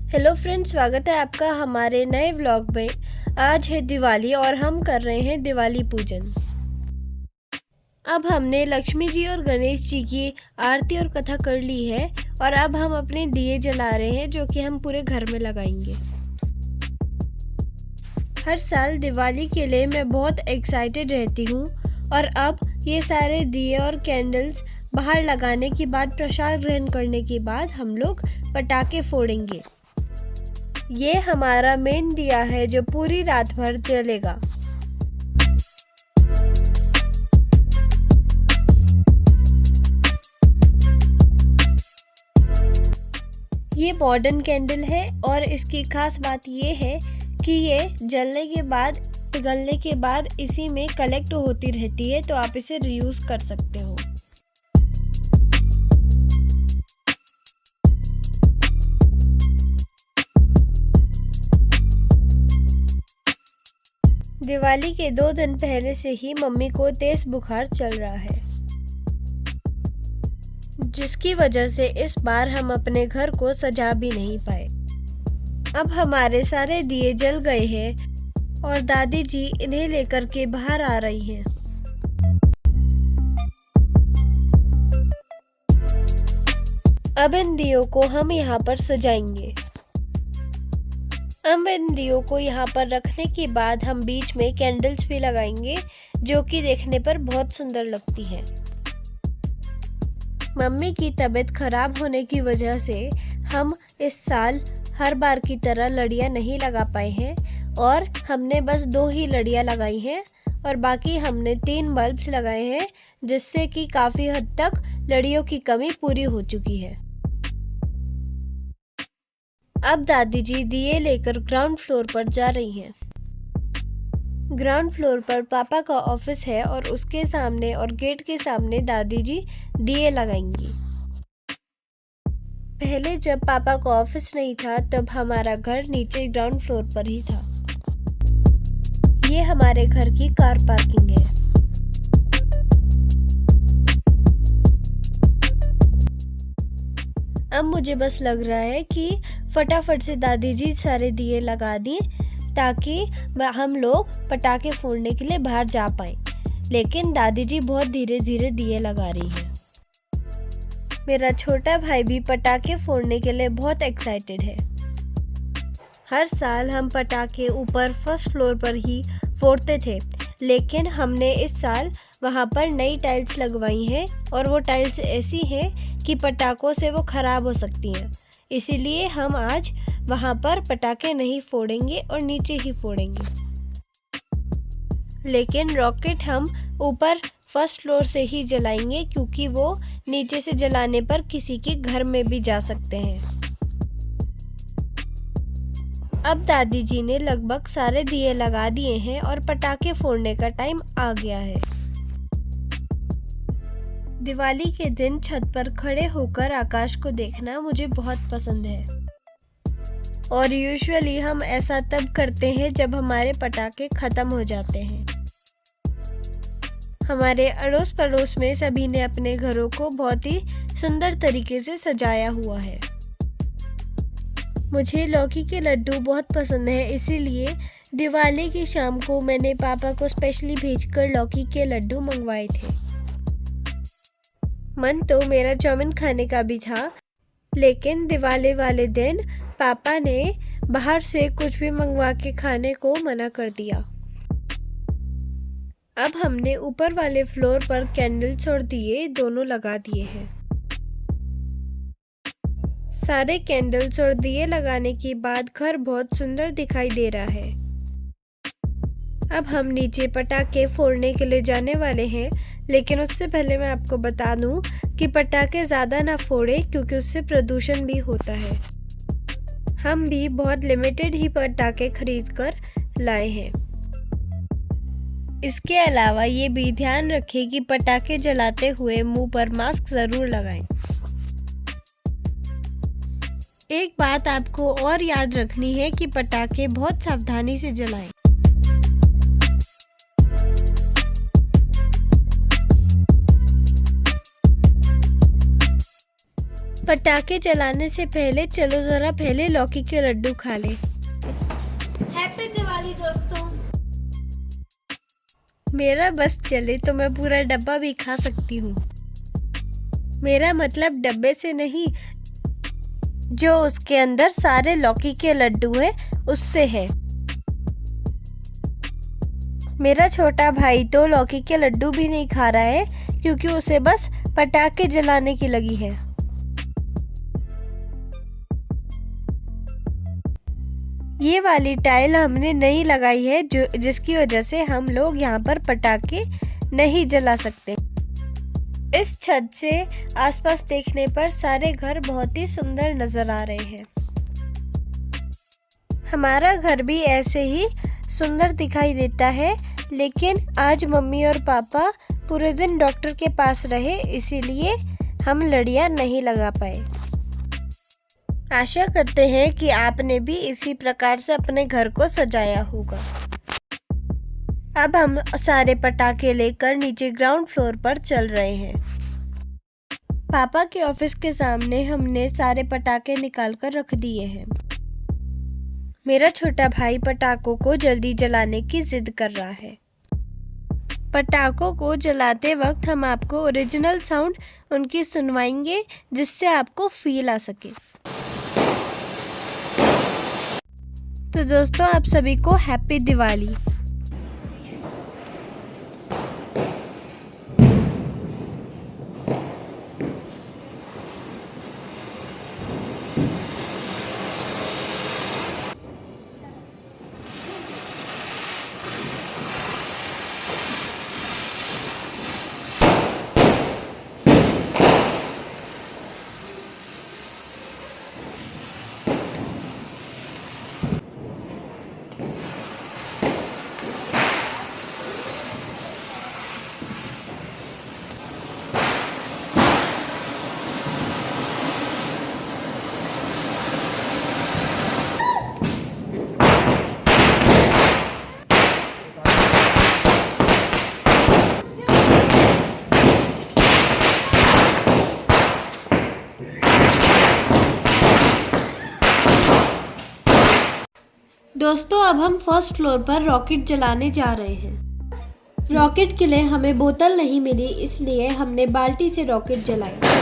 Hello friends, स्वागत है आपका हमारे नए व्लॉग में। आज है दिवाली और हम कर रहे हैं दिवाली पूजन। अब हमने लक्ष्मी जी और गणेश जी की आरती और कथा कर ली है और अब हम अपने दिए जला रहे हैं जो कि हम पूरे घर में लगाएंगे। हर साल दिवाली के लिए मैं बहुत एक्साइटेड रहती हूँ और अब ये सारे दिए और कैंडल्स बाहर लगाने के बाद, प्रसाद ग्रहण करने के बाद हम लोग पटाखे फोड़ेंगे। ये हमारा मेन दिया है जो पूरी रात भर जलेगा। ये मॉडर्न कैंडल है और इसकी खास बात ये है कि ये जलने के बाद, पिघलने के बाद इसी में कलेक्ट होती रहती है, तो आप इसे रीयूज कर सकते हो। दिवाली के 2 दिन पहले से ही मम्मी को तेज बुखार चल रहा है, जिसकी वजह से इस बार हम अपने घर को सजा भी नहीं पाए। अब हमारे सारे दिए जल गए हैं और दादी जी इन्हें लेकर के बाहर आ रही हैं। अब इन दियों को हम यहाँ पर सजाएंगे। अब इन दियों को यहाँ पर रखने के बाद हम बीच में कैंडल्स भी लगाएंगे जो कि देखने पर बहुत सुंदर लगती है। मम्मी की तबीयत खराब होने की वजह से हम इस साल हर बार की तरह लड़ियाँ नहीं लगा पाए हैं और हमने बस 2 ही लड़ियाँ लगाई हैं और बाकी हमने 3 बल्ब्स लगाए हैं, जिससे कि काफ़ी हद तक लड़ियों की कमी पूरी हो चुकी है। अब दादी जी दिए लेकर ग्राउंड फ्लोर पर जा रही हैं। ग्राउंड फ्लोर पर पापा का ऑफिस है और उसके सामने और गेट के सामने दादी जी दिए लगाएंगी। पहले जब पापा का ऑफिस नहीं था तब हमारा घर नीचे ग्राउंड फ्लोर पर ही था। ये हमारे घर की कार पार्किंग है। अब मुझे बस लग रहा है कि फटाफट से दादी जी सारे दिए लगा दिए ताकि हम लोग पटाखे फोड़ने के लिए बाहर जा पाए, लेकिन दादी जी बहुत धीरे धीरे दिए लगा रही है। मेरा छोटा भाई भी पटाखे फोड़ने के लिए बहुत एक्साइटेड है। हर साल हम पटाखे ऊपर फर्स्ट फ्लोर पर ही फोड़ते थे, लेकिन हमने इस साल वहाँ पर नई टाइल्स लगवाई हैं और वो टाइल्स ऐसी हैं कि पटाखों से वो ख़राब हो सकती हैं। इसीलिए हम आज वहाँ पर पटाखे नहीं फोड़ेंगे और नीचे ही फोड़ेंगे, लेकिन रॉकेट हम ऊपर फर्स्ट फ्लोर से ही जलाएंगे क्योंकि वो नीचे से जलाने पर किसी के घर में भी जा सकते हैं। अब दादी जी ने लगभग सारे दिए लगा दिए हैं और पटाखे फोड़ने का टाइम आ गया है। दिवाली के दिन छत पर खड़े होकर आकाश को देखना मुझे बहुत पसंद है और यूजुअली हम ऐसा तब करते हैं जब हमारे पटाखे खत्म हो जाते हैं। हमारे अड़ोस पड़ोस में सभी ने अपने घरों को बहुत ही सुंदर तरीके से सजाया हुआ है। मुझे लौकी के लड्डू बहुत पसंद है, इसीलिए दिवाली की शाम को मैंने पापा को स्पेशली भेजकर लौकी के लड्डू मंगवाए थे। मन तो मेरा चाउमीन खाने का भी था, लेकिन दिवाली वाले दिन पापा ने बाहर से कुछ भी मंगवा के खाने को मना कर दिया। अब हमने ऊपर वाले फ्लोर पर कैंडल्स और दिए दोनों लगा दिए हैं। सारे कैंडल्स और दिए लगाने के बाद घर बहुत सुंदर दिखाई दे रहा है। अब हम नीचे पटाखे फोड़ने के लिए जाने वाले हैं, लेकिन उससे पहले मैं आपको बता दूं कि पटाखे ज़्यादा ना फोड़े क्योंकि उससे प्रदूषण भी होता है। हम भी बहुत लिमिटेड ही पटाखे खरीद कर लाए हैं। इसके अलावा ये भी ध्यान रखें कि पटाखे जलाते हुए मुंह पर मास्क ज़रूर लगाएं। एक बात आपको और याद रखनी है कि पटाखे बहुत सावधानी से जलाएं। पटाखे जलाने से पहले चलो जरा पहले लौकी के लड्डू खा ले। हैप्पी दिवाली दोस्तों। मेरा बस चले तो मैं पूरा डब्बा भी खा सकती हूँ। मेरा मतलब डब्बे से नहीं, जो उसके अंदर सारे लौकी के लड्डू है उससे है। मेरा छोटा भाई तो लौकी के लड्डू भी नहीं खा रहा है क्योंकि उसे बस पटाखे जलाने की लगी है। ये वाली टाइल हमने नहीं लगाई है जिसकी वजह से हम लोग यहाँ पर पटाखे नहीं जला सकते। इस छत से आसपास देखने पर सारे घर बहुत ही सुंदर नजर आ रहे हैं। हमारा घर भी ऐसे ही सुंदर दिखाई देता है, लेकिन आज मम्मी और पापा पूरे दिन डॉक्टर के पास रहे, इसीलिए हम लड़ियाँ नहीं लगा पाए। आशा करते हैं कि आपने भी इसी प्रकार से अपने घर को सजाया होगा। अब हम सारे पटाखे लेकर नीचे ग्राउंड फ्लोर पर चल रहे हैं। पापा के ऑफिस के सामने हमने सारे पटाखे निकाल कर रख दिए हैं। मेरा छोटा भाई पटाखों को जल्दी जलाने की जिद कर रहा है। पटाखों को जलाते वक्त हम आपको ओरिजिनल साउंड उनकी सुनवाएंगे, जिससे आपको फील आ सके। तो दोस्तों, आप सभी को हैप्पी दिवाली। दोस्तों, अब हम फर्स्ट फ्लोर पर रॉकेट जलाने जा रहे हैं। रॉकेट के लिए हमें बोतल नहीं मिली, इसलिए हमने बाल्टी से रॉकेट जलाया।